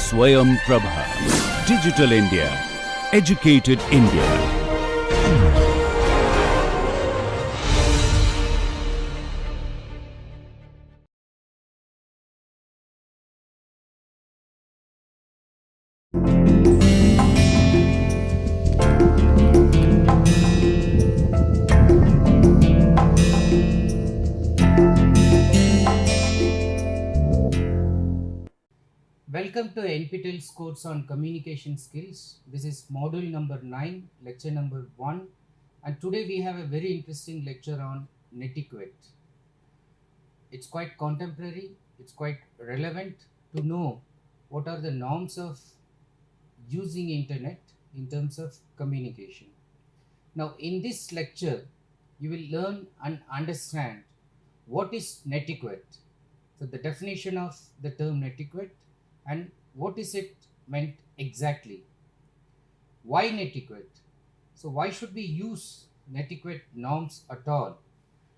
Swayam Prabha. Digital India. Educated India. Welcome to NPTEL's course on communication skills. This is module number 9, lecture number 1, and today we have a very interesting lecture on netiquette. It's quite contemporary, it's quite relevant to know what are the norms of using internet in terms of communication. Now in this lecture, you will learn and understand what is netiquette. So the definition of the term netiquette and what is it meant exactly. Why netiquette? So why should we use netiquette norms at all?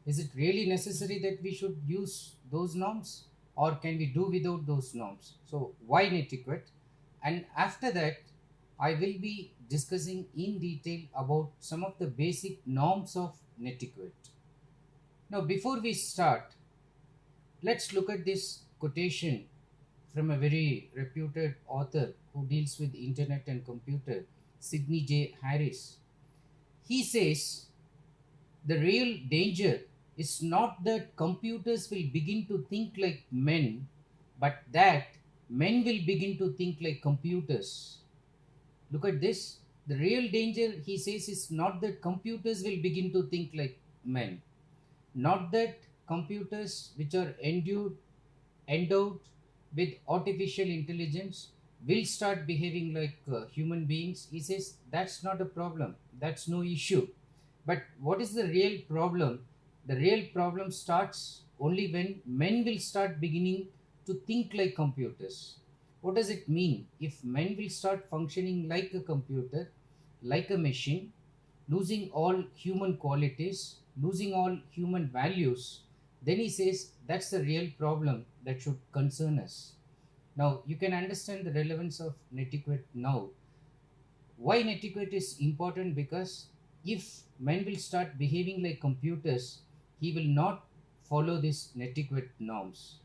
Is it really necessary that we should use those norms, or can we do without those norms? So why netiquette? And after that, I will be discussing in detail about some of the basic norms of netiquette. Now before we start, let's look at this quotation from a very reputed author who deals with internet and computer, Sidney J. Harris. He says, the real danger is not that computers will begin to think like men, but that men will begin to think like computers. Look at this. The real danger, he says, is not that computers will begin to think like men, not that computers which are endowed with artificial intelligence will start behaving like human beings. He says that's not a problem, that's no issue. But what is the real problem? The real problem starts only when men will start beginning to think like computers. What does it mean? If men will start functioning like a computer, like a machine, losing all human qualities, losing all human values, then he says that's the real problem that should concern us. Now you can understand the relevance of netiquette now. Why netiquette is important? Because if men will start behaving like computers, he will not follow these netiquette norms.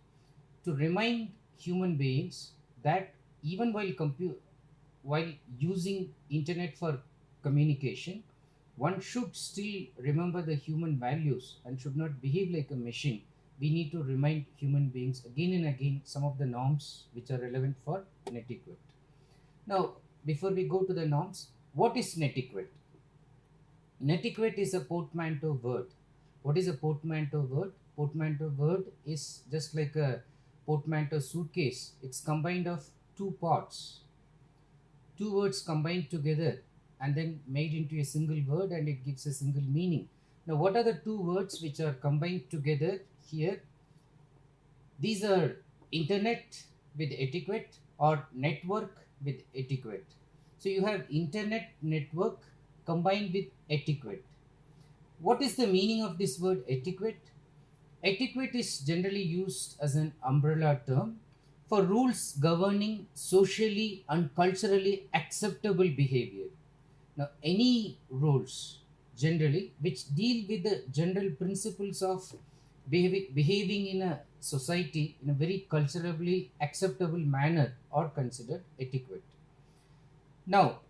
To remind human beings that even while using internet for communication, one should still remember the human values and should not behave like a machine. We need to remind human beings again and again some of the norms which are relevant for netiquette. Now, before we go to the norms, what is netiquette? Netiquette is a portmanteau word. What is a portmanteau word? Portmanteau word is just like a portmanteau suitcase. It's combined of two parts. Two words combined together and then made into a single word, and it gives a single meaning. Now, what are the two words which are combined together here? These are internet with etiquette or network with etiquette. So you have internet network combined with etiquette. What is the meaning of this word etiquette? Etiquette is generally used as an umbrella term for rules governing socially and culturally acceptable behavior. Now, any rules generally which deal with the general principles of behaving in a society in a very culturally acceptable manner are considered etiquette. Now,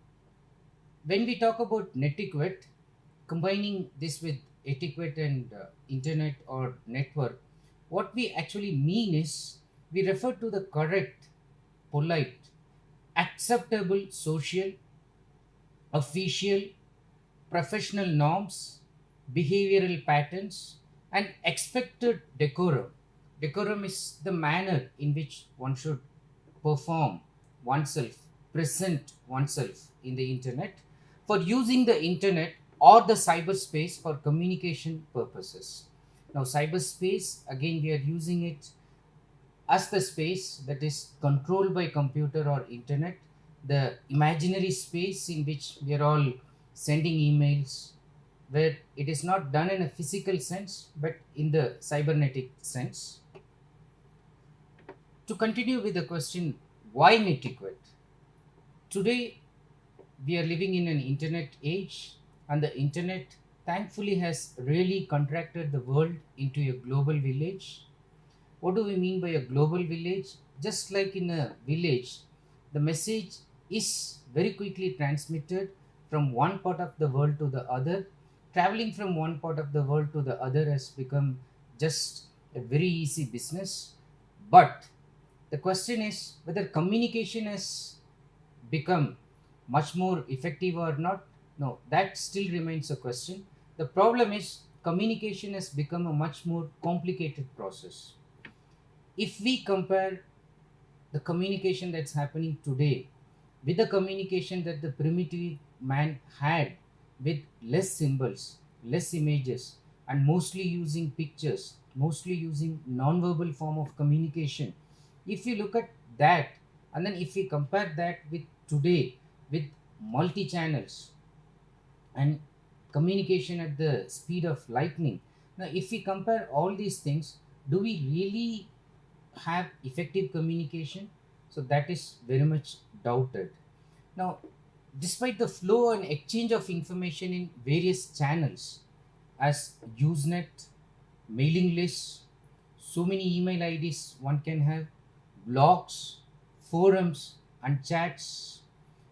when we talk about netiquette, combining this with etiquette and internet or network, what we actually mean is we refer to the correct, polite, acceptable social, official, professional norms, behavioral patterns, and expected decorum. Decorum is the manner in which one should perform oneself, present oneself in the internet, for using the internet or the cyberspace for communication purposes. Now, cyberspace, again, we are using it as the space that is controlled by computer or internet, the imaginary space in which we are all sending emails, where it is not done in a physical sense but in the cybernetic sense. To continue with the question, Why Netiquette? Today we are living in an internet age, and the internet thankfully has really contracted the world into a global village. What do we mean by a global village? Just like in a village, the message is very quickly transmitted from one part of the world to the other. Traveling from one part of the world to the other has become just a very easy business. But the question is whether communication has become much more effective or not. No, that still remains a question. The problem is communication has become a much more complicated process. If we compare the communication that's happening today with the communication that the primitive man had, with less symbols, less images, and mostly using pictures, mostly using non-verbal form of communication, if you look at that, and then if we compare that with today, with multi-channels and communication at the speed of lightning, now if we compare all these things, do we really have effective communication? So that is very much doubted. Now, despite the flow and exchange of information in various channels, as Usenet, mailing lists, so many email IDs one can have, blogs, forums, and chats,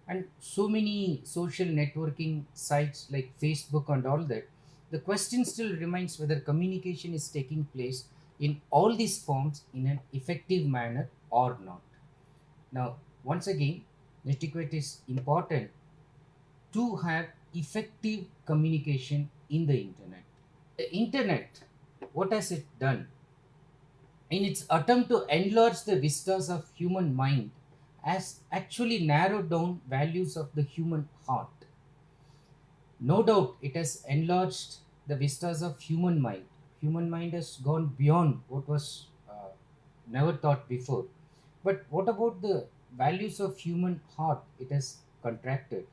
and so many social networking sites like Facebook and all that, the question still remains whether communication is taking place in all these forms in an effective manner or not. Now, once again, netiquette is important to have effective communication in the internet. The internet, what has it done? In its attempt to enlarge the vistas of human mind, has actually narrowed down values of the human heart. No doubt it has enlarged the vistas of human mind. Human mind has gone beyond what was never thought before. But what about the values of human heart? It has contracted.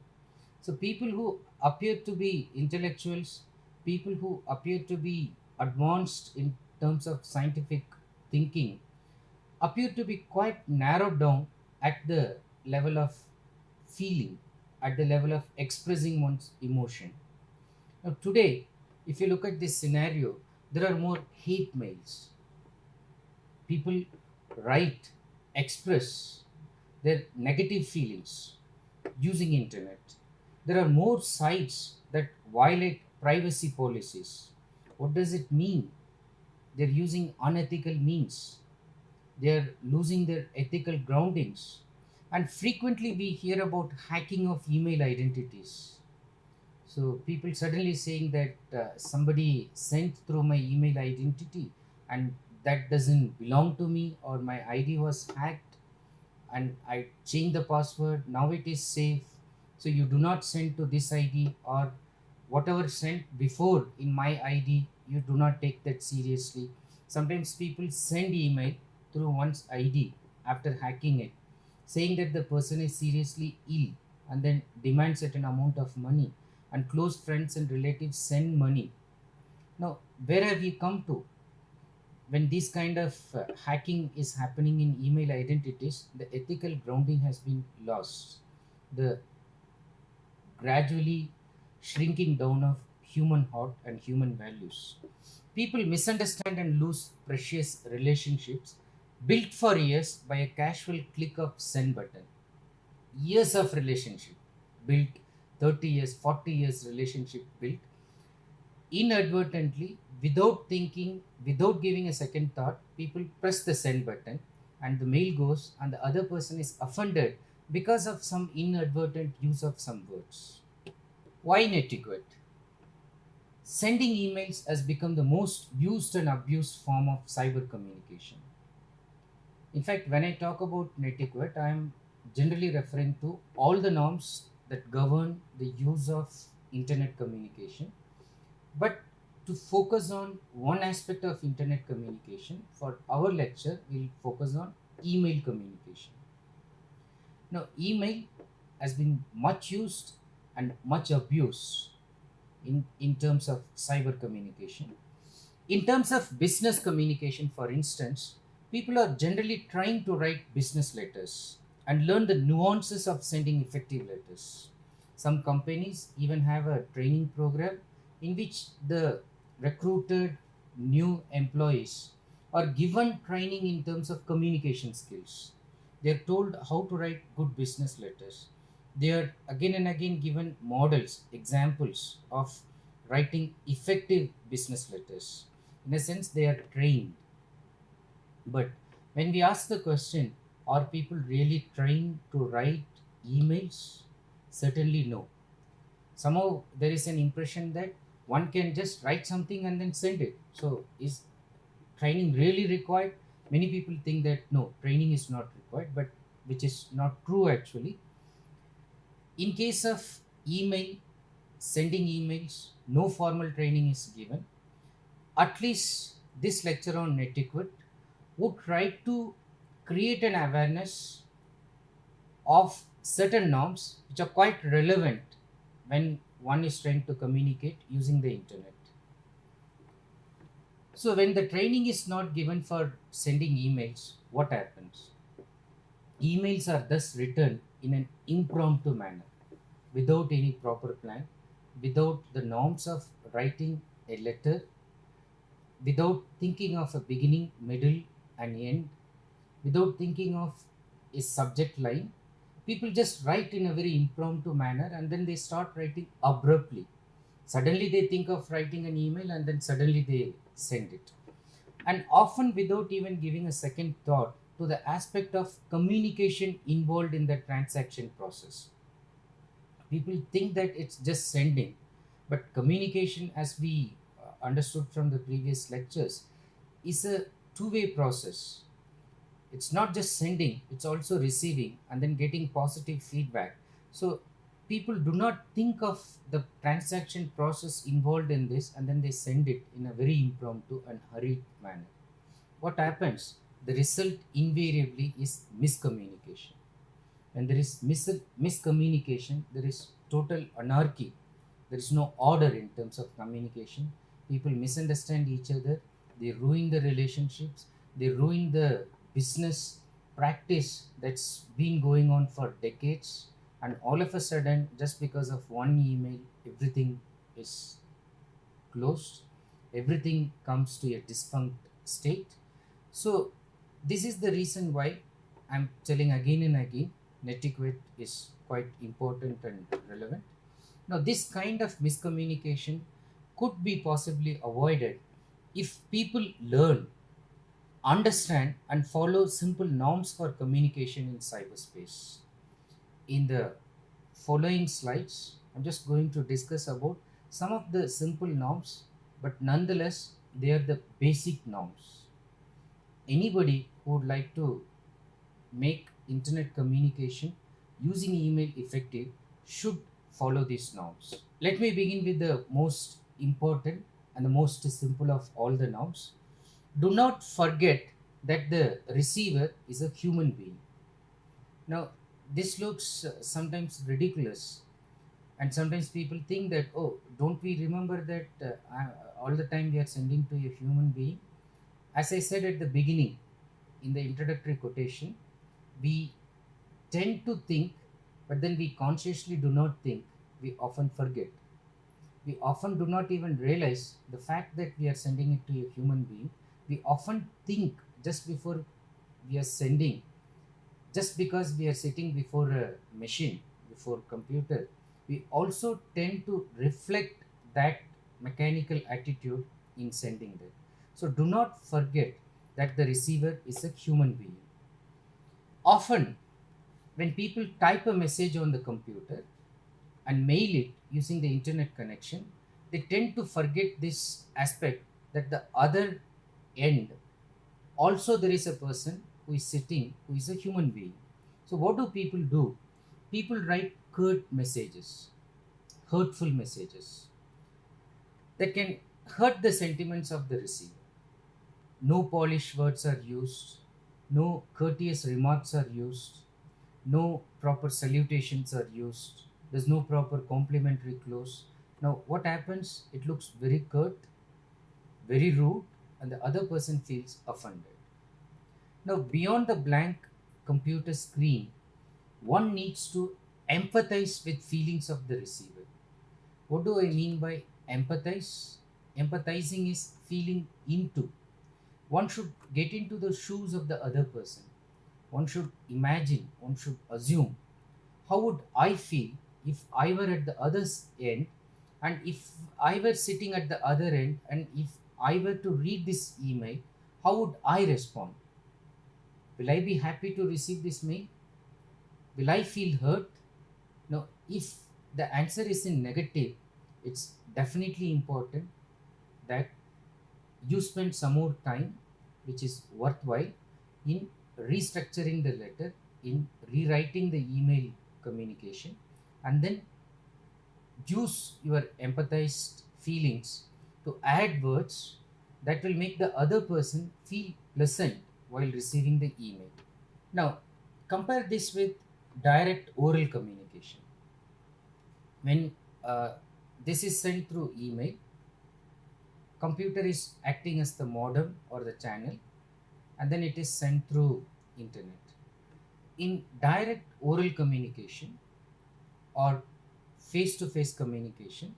So people who appear to be intellectuals, people who appear to be advanced in terms of scientific thinking, appear to be quite narrowed down at the level of feeling, at the level of expressing one's emotion. Now, today, if you look at this scenario, there are more hate mails. People write, express their negative feelings using internet. There are more sites that violate privacy policies. What does it mean? They're using unethical means. They're losing their ethical groundings. And frequently we hear about hacking of email identities. So people suddenly saying that somebody sent through my email identity and that doesn't belong to me, or my ID was hacked and I changed the password. Now it is safe. So you do not send to this ID, or whatever sent before in my ID, you do not take that seriously. Sometimes people send email through one's ID after hacking it, saying that the person is seriously ill and then demand certain amount of money, and close friends and relatives send money. Now, where have you come to? When this kind of hacking is happening in email identities, the ethical grounding has been lost. The gradually shrinking down of human heart and human values. People misunderstand and lose precious relationships built for years by a casual click of send button. Years of relationship built, 30 years, 40 years relationship built inadvertently, without thinking, without giving a second thought, people press the send button and the mail goes, and the other person is offended because of some inadvertent use of some words. Why netiquette? Sending emails has become the most used and abused form of cyber communication. In fact, when I talk about netiquette, I am generally referring to all the norms that govern the use of internet communication. But to focus on one aspect of internet communication, for our lecture, we'll focus on email communication. Now, email has been much used and much abused in terms of cyber communication. In terms of business communication, for instance, people are generally trying to write business letters, and learn the nuances of sending effective letters. Some companies even have a training program in which the recruited new employees are given training in terms of communication skills. They are told how to write good business letters. They are again and again given models, examples of writing effective business letters. In a sense, they are trained. But when we ask the question, are people really trained to write emails? Certainly no. Somehow there is an impression that one can just write something and then send it. So is training really required? Many people think that no, training is not required, but which is not true actually. In case of email, sending emails, no formal training is given. At least this lecture on Netiquette would try to create an awareness of certain norms which are quite relevant when one is trying to communicate using the internet. So, when the training is not given for sending emails, what happens? Emails are thus written in an impromptu manner, without any proper plan, without the norms of writing a letter, without thinking of a beginning, middle, and end, without thinking of a subject line. People just write in a very impromptu manner and then they start writing abruptly. Suddenly they think of writing an email and then suddenly they send it. And often without even giving a second thought to the aspect of communication involved in the transaction process. People think that it's just sending, but communication, as we understood from the previous lectures, is a two-way process. It's not just sending, it's also receiving and then getting positive feedback. So people do not think of the transaction process involved in this and then they send it in a very impromptu and hurried manner. What happens? The result invariably is miscommunication. When there is miscommunication, there is total anarchy. There is no order in terms of communication. People misunderstand each other. They ruin the relationships. They ruin the business practice that's been going on for decades. And all of a sudden, just because of one email, everything is closed. Everything comes to a defunct state. So, this is the reason why I'm telling again and again netiquette is quite important and relevant. Now, this kind of miscommunication could be possibly avoided if people learn, understand, and follow simple norms for communication in cyberspace. In the following slides, I'm just going to discuss about some of the simple norms, but nonetheless, they are the basic norms. Anybody who would like to make internet communication using email effective should follow these norms. Let me begin with the most important and the most simple of all the norms. Do not forget that the receiver is a human being. Now, this looks sometimes ridiculous, and sometimes people think that, oh, don't we remember that all the time we are sending to a human being? As I said at the beginning in the introductory quotation, we tend to think, but then we consciously do not think, we often forget. We often do not even realize the fact that we are sending it to a human being. We often think just before we are sending, just because we are sitting before a machine, before computer, we also tend to reflect that mechanical attitude in sending that. So do not forget that the receiver is a human being. Often, when people type a message on the computer and mail it using the internet connection, they tend to forget this aspect that the other end also there is a person who is sitting who is a human being. So, what do people do? People write curt messages, hurtful messages that can hurt the sentiments of the receiver. No polished words are used, no courteous remarks are used, no proper salutations are used, there's no proper complimentary close. Now, what happens? It looks very curt, very rude, and the other person feels offended. Now, beyond the blank computer screen, one needs to empathize with feelings of the receiver. What do I mean by empathize? Empathizing is feeling into. One should get into the shoes of the other person. One should imagine, one should assume, how would I feel if I were at the other end, and if I were sitting at the other end, and if I were to read this email, how would I respond? Will I be happy to receive this mail? Will I feel hurt? Now, if the answer is in negative, it's definitely important that you spend some more time, which is worthwhile, in restructuring the letter, in rewriting the email communication, and then use your empathized feelings to add words that will make the other person feel pleasant while receiving the email. Now, compare this with direct oral communication. When this is sent through email, computer is acting as the modem or the channel, and then it is sent through internet. In direct oral communication or face to face communication,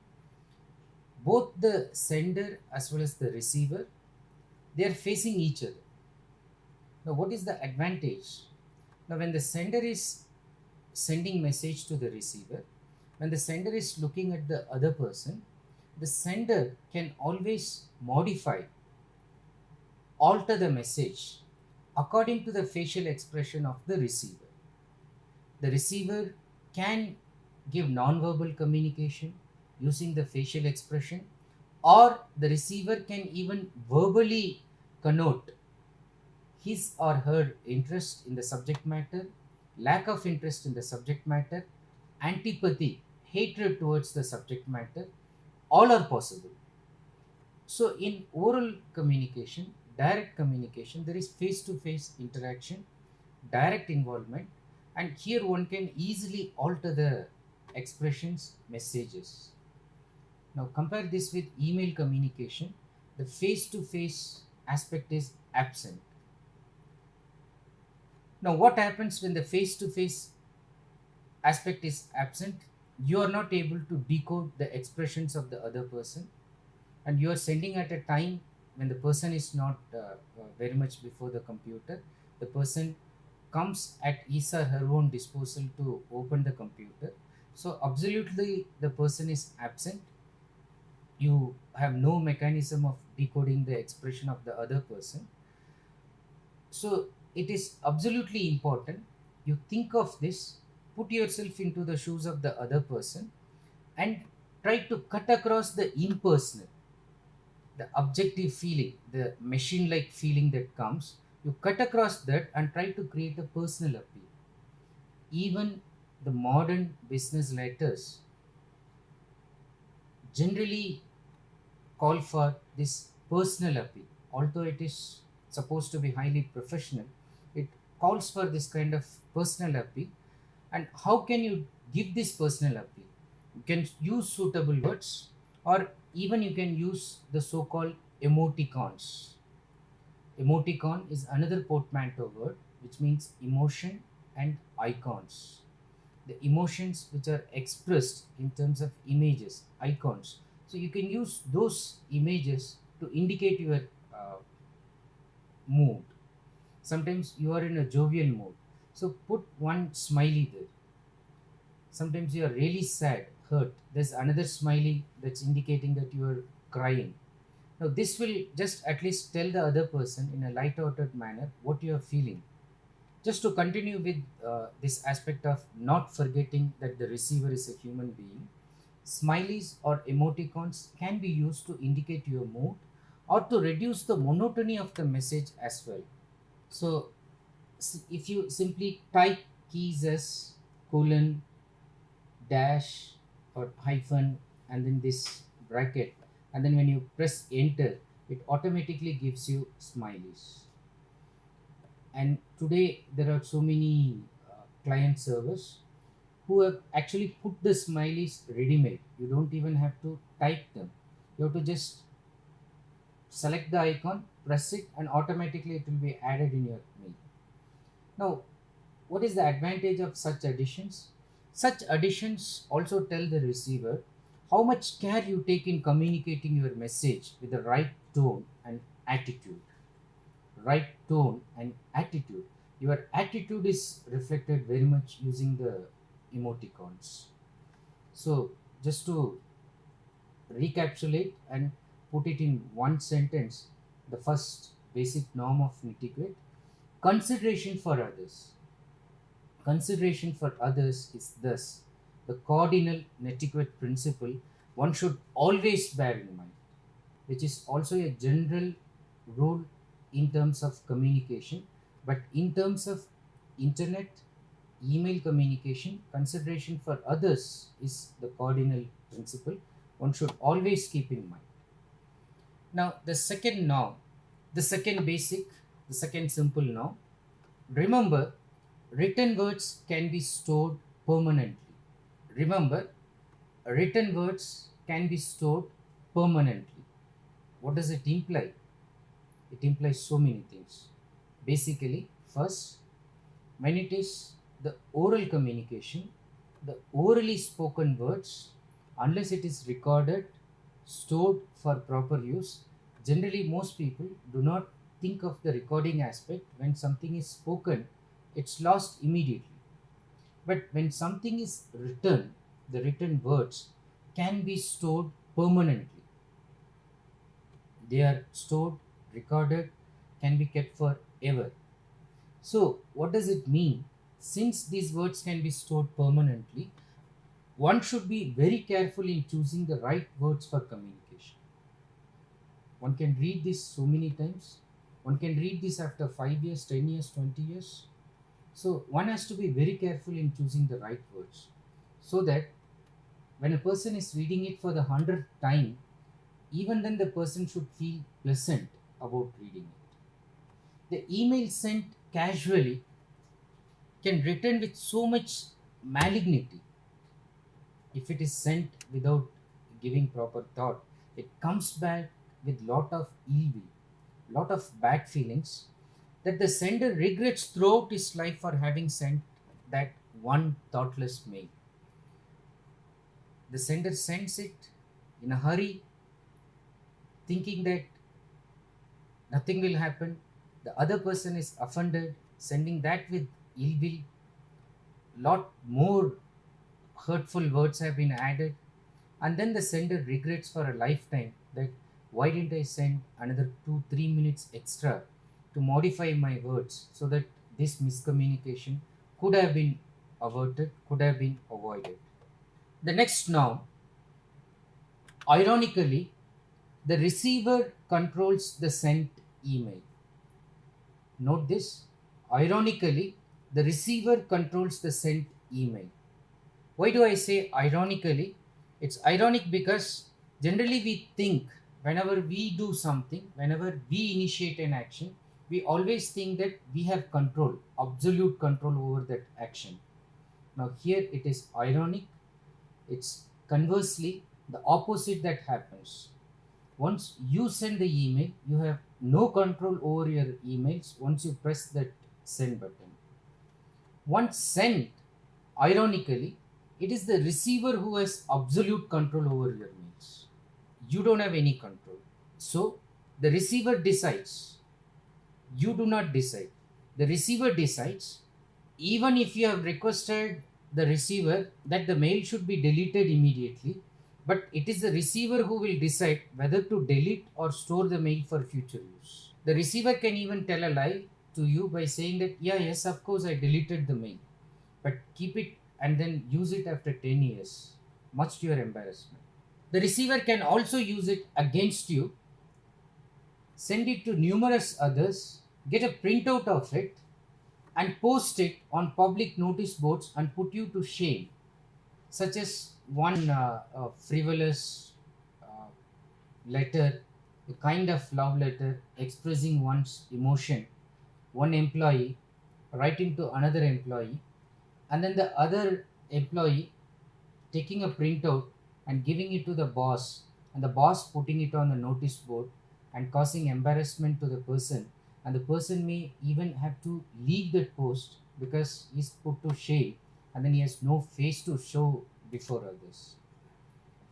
both the sender as well as the receiver, they are facing each other. Now, what is the advantage? Now, when the sender is sending message to the receiver, when the sender is looking at the other person, the sender can always modify, alter the message according to the facial expression of the receiver. The receiver can give non-verbal communication using the facial expression, or the receiver can even verbally connote his or her interest in the subject matter, lack of interest in the subject matter, antipathy, hatred towards the subject matter, all are possible. So, in oral communication, direct communication, there is face to face interaction, direct involvement, and here one can easily alter the expressions, messages. Now, compare this with email communication. The face to face aspect is absent. Now, what happens when the face to face aspect is absent? You are not able to decode the expressions of the other person, and you are sending at a time when the person is not very much before the computer. The person comes at his or her own disposal to open the computer. So, absolutely, the person is absent. You have no mechanism of decoding the expression of the other person. So, it is absolutely important you think of this, put yourself into the shoes of the other person, and try to cut across the impersonal, the objective feeling, the machine like feeling that comes. You cut across that and try to create a personal appeal. Even the modern business letters generally call for this personal appeal. Although it is supposed to be highly professional, it calls for this kind of personal appeal. And how can you give this personal appeal? You can use suitable words, or even you can use the so called emoticons. Emoticon is another portmanteau word which means emotion and icons. The emotions which are expressed in terms of images, icons. So you can use those images to indicate your mood. Sometimes you are in a jovial mood, so put one smiley there. Sometimes you are really sad, hurt. There's another smiley that's indicating that you are crying. Now, this will just at least tell the other person in a light-hearted manner what you are feeling. Just to continue with this aspect of not forgetting that the receiver is a human being, smileys or emoticons can be used to indicate your mood or to reduce the monotony of the message as well. So, if you simply type keys as colon, dash, or hyphen, and then this bracket, and then when you press enter, it automatically gives you smileys. And today there are so many client servers who have actually put the smileys ready made. You don't even have to type them. You have to just select the icon, press it, and automatically it will be added in your mail. Now, what is the advantage of such additions? Such additions also tell the receiver how much care you take in communicating your message with the right tone and attitude. Right tone and attitude. Your attitude is reflected very much using the emoticons. So, just to recapitulate and put it in one sentence, the first basic norm of netiquette: consideration for others. Consideration for others is thus the cardinal netiquette principle one should always bear in mind, which is also a general rule in terms of communication, but in terms of internet, email communication, consideration for others is the cardinal principle one should always keep in mind. Now, the second norm, the second basic, the second simple norm: remember, written words can be stored permanently. Remember, written words can be stored permanently. What does it imply? It implies so many things. Basically, first, when it is the oral communication, the orally spoken words, unless it is recorded, stored for proper use, generally most people do not think of the recording aspect. When something is spoken, it's lost immediately. But when something is written, the written words can be stored permanently. They are stored, recorded, can be kept forever. So, what does it mean? Since these words can be stored permanently, one should be very careful in choosing the right words for communication. One can read this so many times. One can read this after 5 years, 10 years, 20 years. So, one has to be very careful in choosing the right words so that when a person is reading it for the 100th time, even then the person should feel pleasant about reading it. The email sent casually can return with so much malignity. If it is sent without giving proper thought, it comes back with lot of ill will, lot of bad feelings that the sender regrets throughout his life for having sent that one thoughtless mail. The sender sends it in a hurry, thinking that nothing will happen. The other person is offended, sending that with ill will. Lot more hurtful words have been added, and then the sender regrets for a lifetime that why didn't I send another 2 3 minutes extra to modify my words so that this miscommunication could have been averted, could have been avoided. The next now, ironically, the receiver controls the sent email. Note this: ironically, the receiver controls the sent email. Why do I say ironically? It's ironic because generally we think whenever we do something, whenever we initiate an action, we always think that we have control, absolute control over that action. Now, here it is ironic, it's conversely the opposite that happens. Once you send the email, you have no control over your emails once you press that send button. Once sent, ironically, it is the receiver who has absolute control over your mails. You don't have any control. So, the receiver decides. You do not decide. The receiver decides, even if you have requested the receiver that the mail should be deleted immediately, but it is the receiver who will decide whether to delete or store the mail for future use. The receiver can even tell a lie to you by saying that, yeah, yes, of course, I deleted the mail, but keep it and then use it after 10 years, much to your embarrassment. The receiver can also use it against you, send it to numerous others, get a printout of it, and post it on public notice boards and put you to shame, such as one frivolous uh, letter, a kind of love letter expressing one's emotion, one employee writing to another employee, and then the other employee taking a printout and giving it to the boss, and the boss putting it on the notice board and causing embarrassment to the person, and the person may even have to leave that post because he's put to shame and then he has no face to show before others.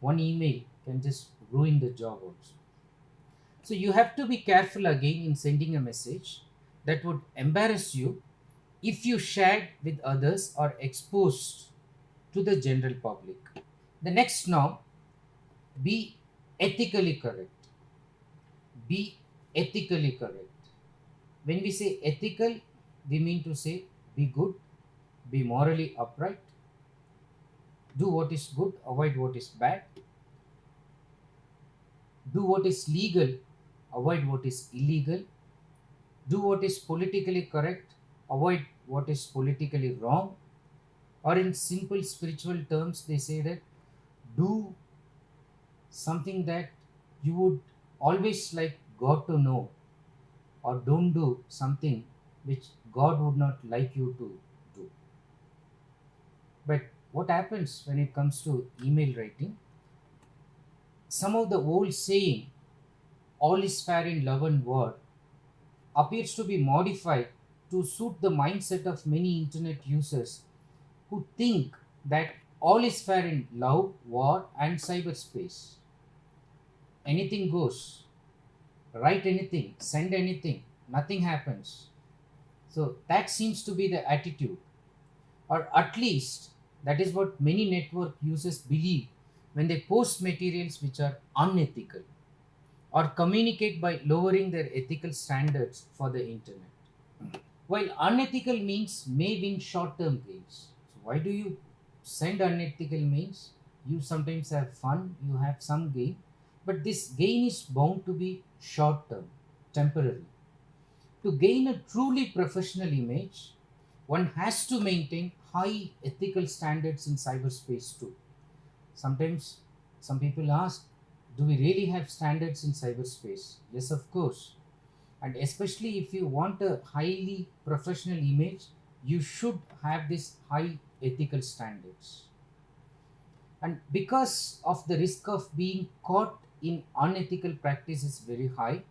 One email can just ruin the job also. So you have to be careful again in sending a message that would embarrass you if you shared with others or exposed to the general public. The next now, be ethically correct. Be ethically correct. When we say ethical, we mean to say be good, be morally upright, do what is good, avoid what is bad, do what is legal, avoid what is illegal, do what is politically correct, avoid what is politically wrong, or in simple spiritual terms, they say that do something that you would always like God to know, or don't do something which God would not like you to do. But what happens when it comes to email writing? Some of the old saying, all is fair in love and war, appears to be modified to suit the mindset of many internet users who think that all is fair in love, war, and cyberspace. Anything goes, write anything, send anything, nothing happens. So that seems to be the attitude, or at least that is what many network users believe when they post materials which are unethical or communicate by lowering their ethical standards for the internet. While unethical means may win short term gains. So, why do you send unethical means? You sometimes have fun, you have some gain, but this gain is bound to be short term, temporary. To gain a truly professional image, one has to maintain high ethical standards in cyberspace too. Sometimes some people ask, do we really have standards in cyberspace? Yes, of course. And especially if you want a highly professional image, you should have this high ethical standards. And because of the risk of being caught in unethical practice is very high,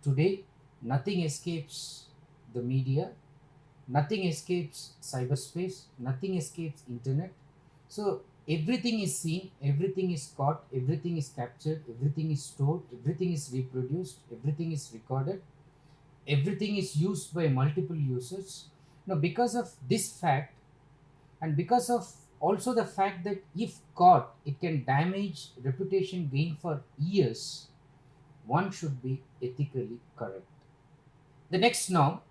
today nothing escapes the media, nothing escapes cyberspace, nothing escapes internet. So everything is seen, everything is caught, everything is captured, everything is stored, everything is reproduced, everything is recorded, everything is used by multiple users. Now, because of this fact, and because of also the fact that if caught, it can damage reputation gain for years, one should be ethically correct. The next now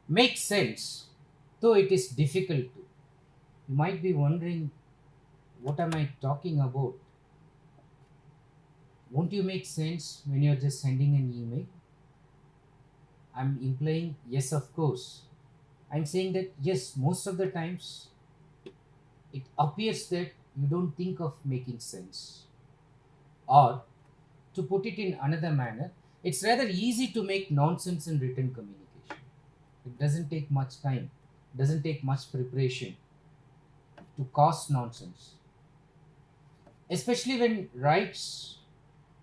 makes sense, though it is difficult to. You might be wondering, what am I talking about? Won't you make sense when you're just sending an email? I'm implying yes, of course. I'm saying that yes, most of the times it appears that you don't think of making sense. Or to put it in another manner, it's rather easy to make nonsense in written communication. It doesn't take much time, doesn't take much preparation to cause nonsense. Especially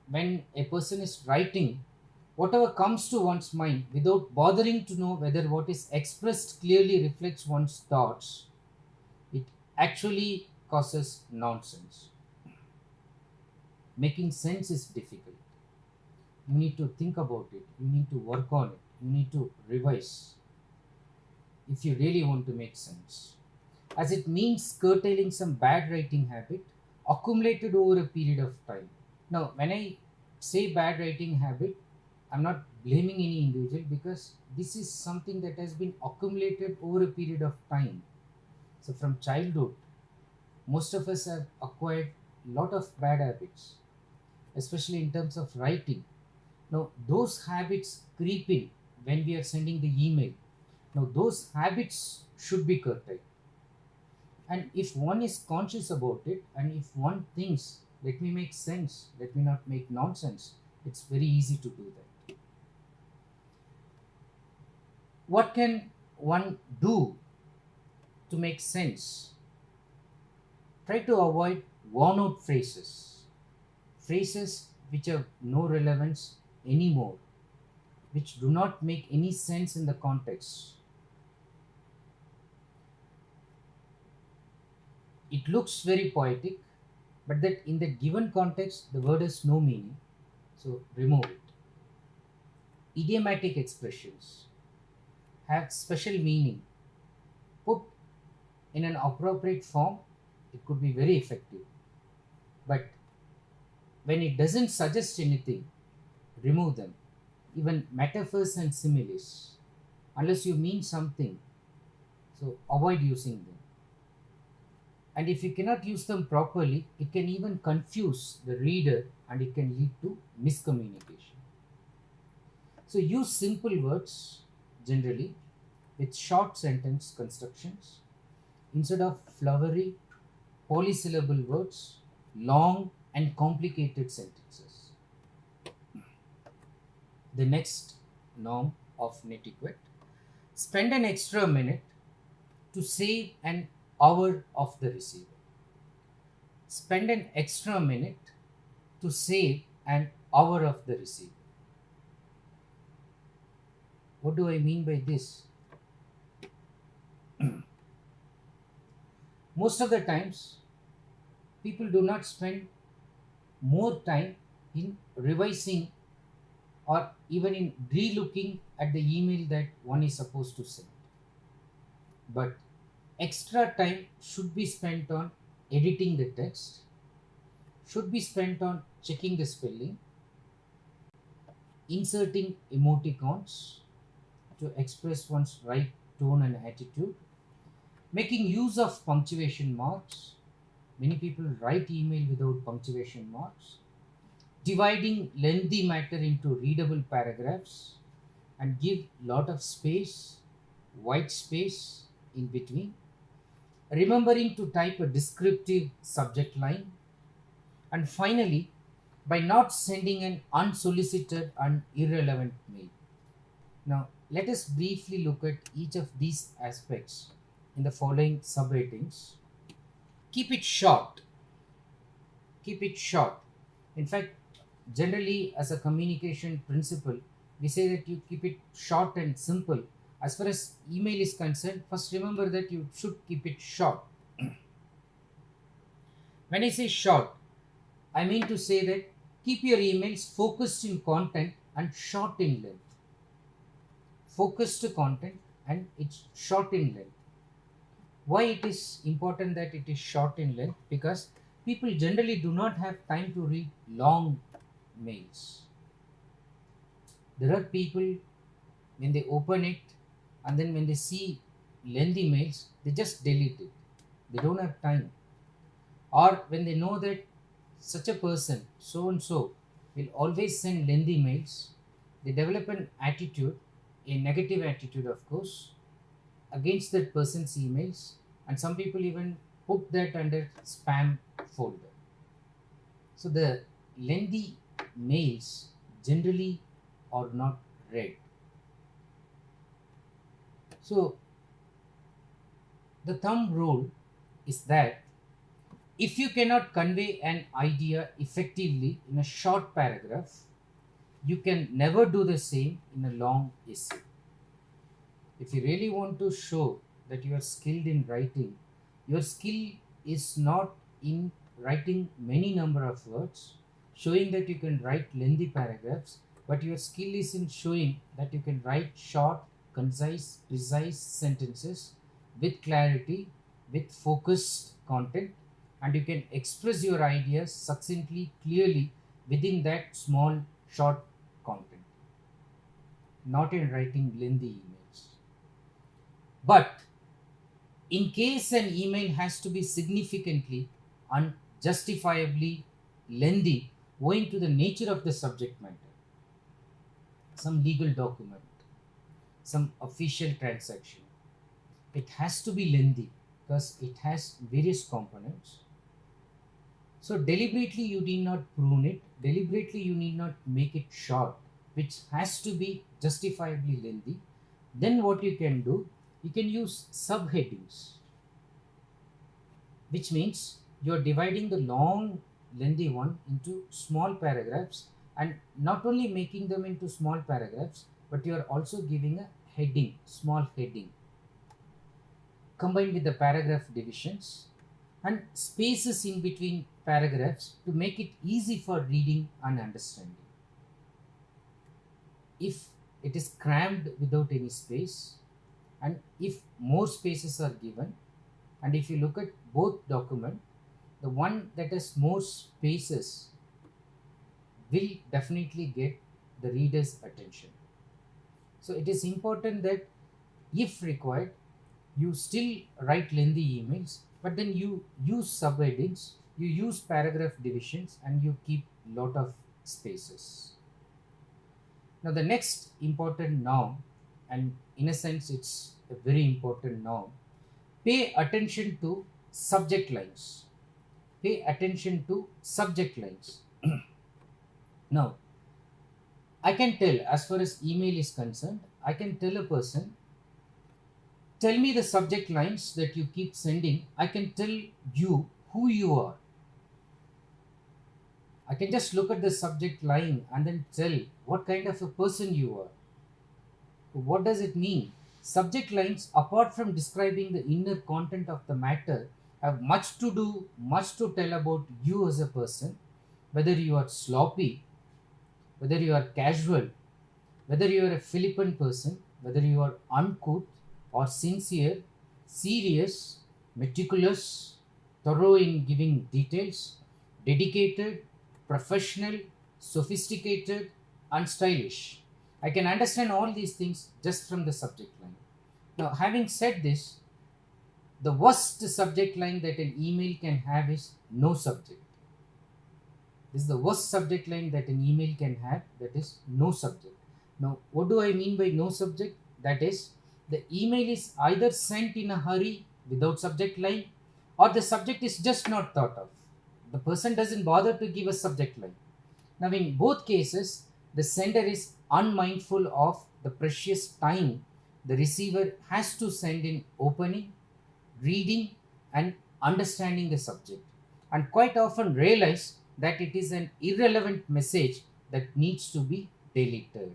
when a person is writing, whatever comes to one's mind without bothering to know whether what is expressed clearly reflects one's thoughts, it actually causes nonsense. Making sense is difficult. You need to think about it, you need to work on it, you need to revise if you really want to make sense. As it means curtailing some bad writing habit accumulated over a period of time. Now, when I say bad writing habit, I'm not blaming any individual because this is something that has been accumulated over a period of time. So, from childhood, most of us have acquired a lot of bad habits, especially in terms of writing. Now, those habits creep in when we are sending the email. Now, those habits should be curtailed. And if one is conscious about it, and if one thinks, let me make sense, let me not make nonsense, it's very easy to do that. What can one do to make sense? Try to avoid worn out phrases, phrases which have no relevance anymore, which do not make any sense in the context. It looks very poetic, but that in the given context, the word has no meaning. So remove it. Idiomatic expressions have special meaning. Put in an appropriate form, it could be very effective. But when it doesn't suggest anything, remove them. Even metaphors and similes, unless you mean something, so avoid using them. And if you cannot use them properly, it can even confuse the reader and it can lead to miscommunication. So use simple words generally with short sentence constructions instead of flowery polysyllable words, long and complicated sentences. The next norm of netiquette: spend an extra minute to save an hour of the receiver. Spend an extra minute to save an hour of the receiver. What do I mean by this? Most of the times, people do not spend more time in revising or even in re-looking at the email that one is supposed to send. But extra time should be spent on editing the text, should be spent on checking the spelling, inserting emoticons to express one's right tone and attitude, making use of punctuation marks. Many people write email without punctuation marks, dividing lengthy matter into readable paragraphs and give lot of space, white space in between, remembering to type a descriptive subject line, and finally, by not sending an unsolicited and irrelevant mail. Now, let us briefly look at each of these aspects in the following subheadings. Keep it short. Keep it short. In fact, generally, as a communication principle, we say that you keep it short and simple. As far as email is concerned, first remember that you should keep it short. When I say short, I mean to say that keep your emails focused in content and short in length. Focused content and it's short in length. Why it is important that it is short in length? Because people generally do not have time to read long mails. There are people, when they open it and then when they see lengthy mails, they just delete it. They don't have time. Or when they know that such a person, so and so, will always send lengthy mails, they develop an attitude, a negative attitude, of course, against that person's emails, and some people even put that under spam folder. So the lengthy mails generally are not read. So the thumb rule is that if you cannot convey an idea effectively in a short paragraph, you can never do the same in a long essay. If you really want to show that you are skilled in writing, your skill is not in writing many number of words, showing that you can write lengthy paragraphs, but your skill is in showing that you can write short, concise, precise sentences with clarity, with focused content, and you can express your ideas succinctly, clearly within that small, short content, not in writing lengthy emails. But in case an email has to be significantly and justifiably lengthy owing to the nature of the subject matter, some legal document, some official transaction, it has to be lengthy because it has various components. So deliberately you need not prune it, deliberately you need not make it short, which has to be justifiably lengthy. Then what you can do, you can use subheadings, which means you are dividing the long lengthy one into small paragraphs, and not only making them into small paragraphs, but you are also giving a heading, small heading, combined with the paragraph divisions, and spaces in between paragraphs to make it easy for reading and understanding. If it is crammed without any space, and if more spaces are given, and if you look at both document, the one that has more spaces will definitely get the reader's attention. So it is important that if required, you still write lengthy emails, but then you use subheadings, you use paragraph divisions, and you keep lot of spaces. Now the next important norm, and in a sense it's a very important norm, pay attention to subject lines. Pay attention to subject lines. Now, I can tell, as far as email is concerned, I can tell a person, tell me the subject lines that you keep sending. I can tell you who you are. I can just look at the subject line and then tell what kind of a person you are. What does it mean? Subject lines, apart from describing the inner content of the matter, have much to do, much to tell about you as a person, whether you are sloppy, whether you are casual, whether you are a flippant person, whether you are uncouth or sincere, serious, meticulous, thorough in giving details, dedicated, professional, sophisticated, and stylish. I can understand all these things just from the subject line. Now, having said this, the worst subject line that an email can have is no subject. This is the worst subject line that an email can have, that is no subject. Now, what do I mean by no subject? That is, the email is either sent in a hurry without subject line, or the subject is just not thought of. The person doesn't bother to give a subject line. Now, in both cases, the sender is unmindful of the precious time the receiver has to send in opening, reading, and understanding the subject, and quite often realize that it is an irrelevant message that needs to be deleted.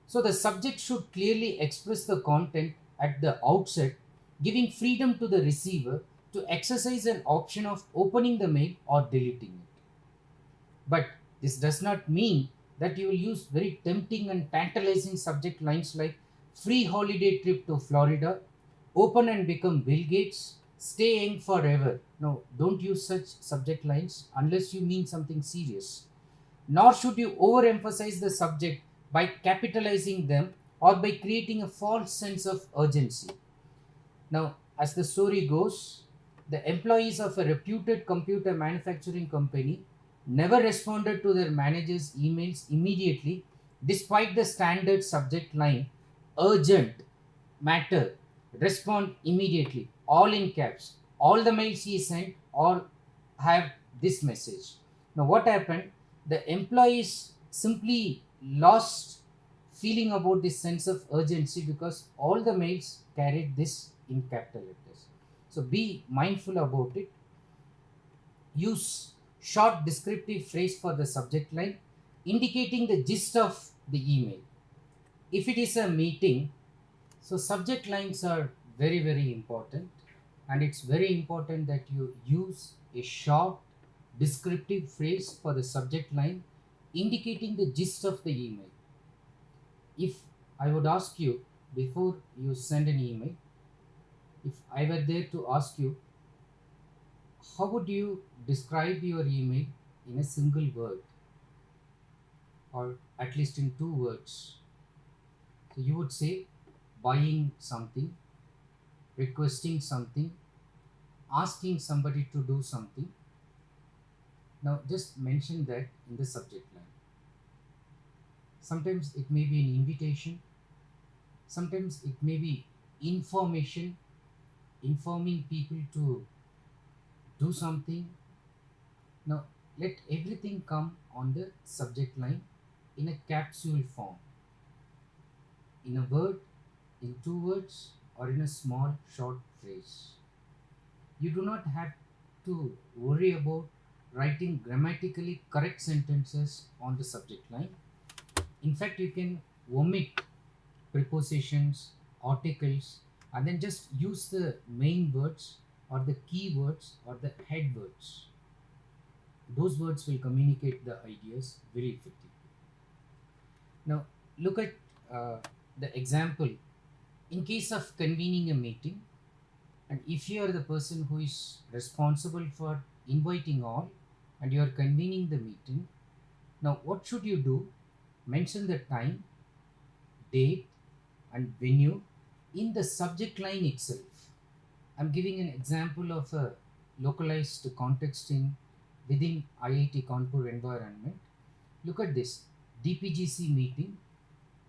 So the subject should clearly express the content at the outset, giving freedom to the receiver to exercise an option of opening the mail or deleting it. But this does not mean that you will use very tempting and tantalizing subject lines like free holiday trip to Florida, open and become Bill Gates, stay young forever. No, don't use such subject lines unless you mean something serious. Nor should you overemphasize the subject by capitalizing them or by creating a false sense of urgency. Now, as the story goes, the employees of a reputed computer manufacturing company never responded to their manager's emails immediately, despite the standard subject line, urgent, matter, respond immediately, all in caps. All the mails he sent all have this message. Now, what happened? The employees simply lost feeling about this sense of urgency because all the mails carried this in capital letters. So be mindful about it. Use short descriptive phrase for the subject line indicating the gist of the email. If it is a meeting, so subject lines are very, very important, and it's very important that you use a short descriptive phrase for the subject line indicating the gist of the email. If I would ask you before you send an email, if I were there to ask you, how would you describe your email in a single word, or at least in 2 words? So you would say buying something, requesting something, asking somebody to do something. Now just mention that in the subject line. Sometimes it may be an invitation, sometimes it may be information, informing people to do something. Now let everything come on the subject line in a capsule form, in a word, in 2 words, or in a small short phrase. You do not have to worry about writing grammatically correct sentences on the subject line. In fact, you can omit prepositions, articles, and then just use the main words or the keywords or the head words. Those words will communicate the ideas very effectively. Now, look at the example. In case of convening a meeting, and if you are the person who is responsible for inviting all and you are convening the meeting, now what should you do? Mention the time, date, and venue in the subject line itself. I'm giving an example of a localized context in within IIT Kanpur environment. Look at this: DPGC meeting,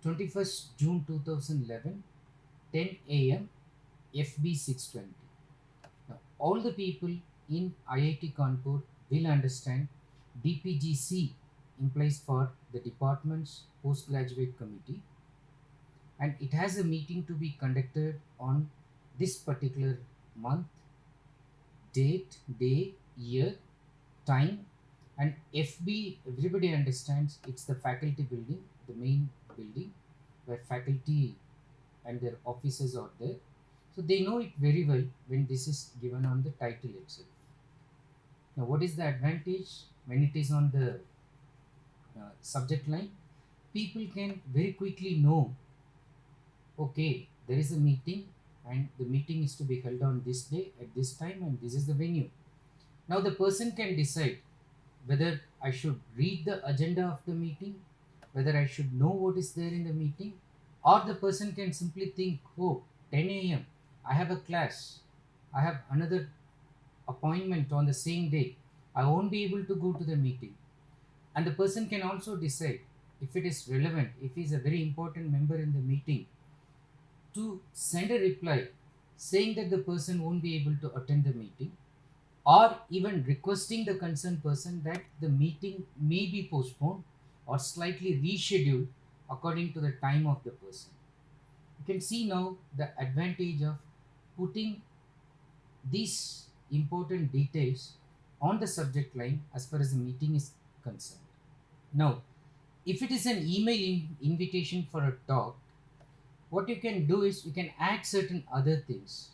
21st June 2011, 10 a.m. FB 620. Now, all the people in IIT Kanpur will understand DPGC implies for the department's postgraduate committee, and it has a meeting to be conducted on this particular month, date, day, year, time, and FB. Everybody understands it's the faculty building, the main building where faculty and their offices are there. So they know it very well when this is given on the title itself. Now, what is the advantage when it is on the subject line? People can very quickly know, okay, there is a meeting and the meeting is to be held on this day at this time and this is the venue. Now the person can decide whether I should read the agenda of the meeting, whether I should know what is there in the meeting, or the person can simply think, oh, 10 a.m. I have a class, I have another appointment on the same day, I won't be able to go to the meeting. And the person can also decide, if it is relevant, if he is a very important member in the meeting, to send a reply saying that the person won't be able to attend the meeting, or even requesting the concerned person that the meeting may be postponed or slightly rescheduled according to the time of the person. You can see now the advantage of putting these important details on the subject line as far as the meeting is concerned. Now, if it is an email invitation for a talk, what you can do is you can add certain other things,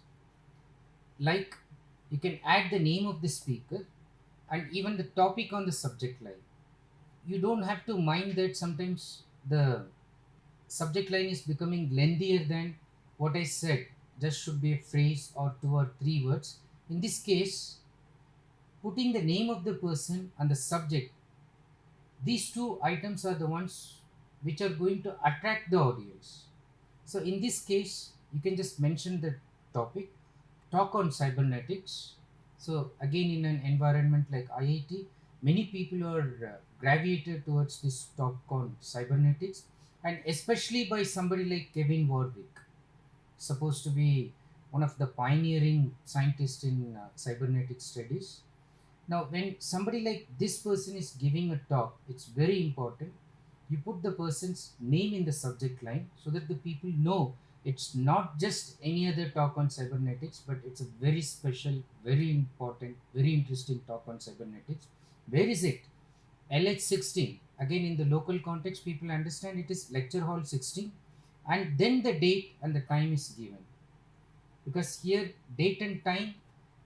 like you can add the name of the speaker and even the topic on the subject line. You don't have to mind that sometimes the subject line is becoming lengthier than what I said, just should be a phrase or 2 or 3 words. In this case, putting the name of the person and the subject, these two items are the ones which are going to attract the audience. So in this case, you can just mention the topic, talk on cybernetics. So again, in an environment like IIT, many people are gravitated towards this talk on cybernetics, and especially by somebody like Kevin Warwick, supposed to be one of the pioneering scientists in cybernetic studies. Now, when somebody like this person is giving a talk, it's very important you put the person's name in the subject line so that the people know it's not just any other talk on cybernetics, but it's a very special, very important, very interesting talk on cybernetics. Where is it? LH16. Again, in the local context, people understand it is lecture hall 16, and then the date and the time is given. Because here, date and time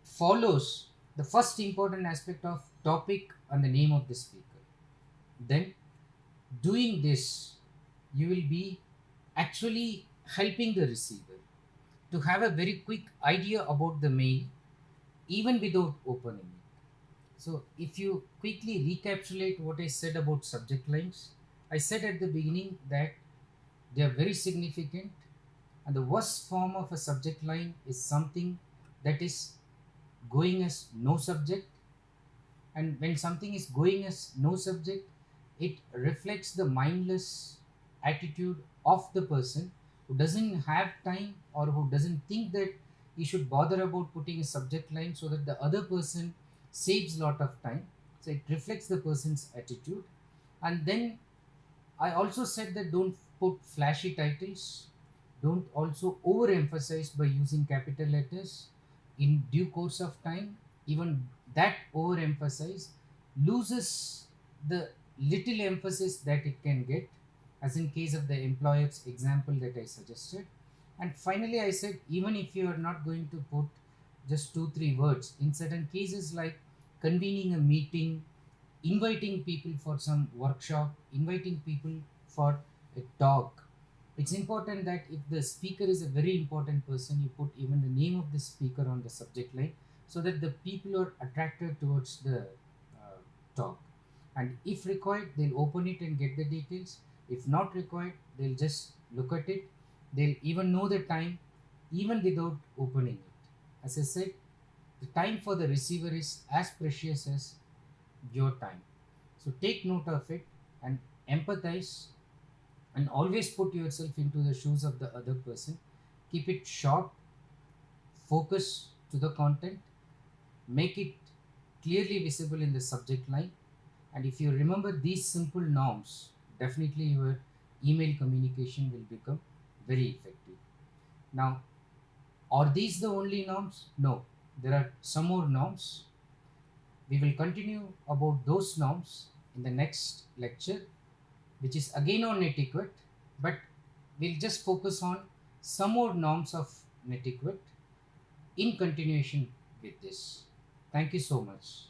follows the first important aspect of topic and the name of the speaker. Then, doing this, you will be actually helping the receiver to have a very quick idea about the mail even without opening it. So if you quickly recapitulate what I said about subject lines, I said at the beginning that they are very significant, and the worst form of a subject line is something that is going as no subject. And when something is going as no subject, it reflects the mindless attitude of the person who doesn't have time or who doesn't think that he should bother about putting a subject line so that the other person saves a lot of time. So it reflects the person's attitude. And then I also said that don't put flashy titles, don't also overemphasize by using capital letters. In due course of time, even that overemphasize loses the little emphasis that it can get, as in case of the employer's example that I suggested. And finally, I said even if you are not going to put just 2 3 words in certain cases, like convening a meeting, inviting people for some workshop, inviting people for a talk. It's important that if the speaker is a very important person, you put even the name of the speaker on the subject line, so that the people are attracted towards the talk. And if required, they'll open it and get the details. If not required, they'll just look at it. They'll even know the time even without opening it. As I said, the time for the receiver is as precious as your time. So take note of it and empathize, and always put yourself into the shoes of the other person. Keep it short, focus to the content, make it clearly visible in the subject line. And if you remember these simple norms, definitely your email communication will become very effective. Now, are these the only norms? No, there are some more norms. We will continue about those norms in the next lecture, which is again on netiquette, but we'll just focus on some more norms of netiquette in continuation with this. Thank you so much.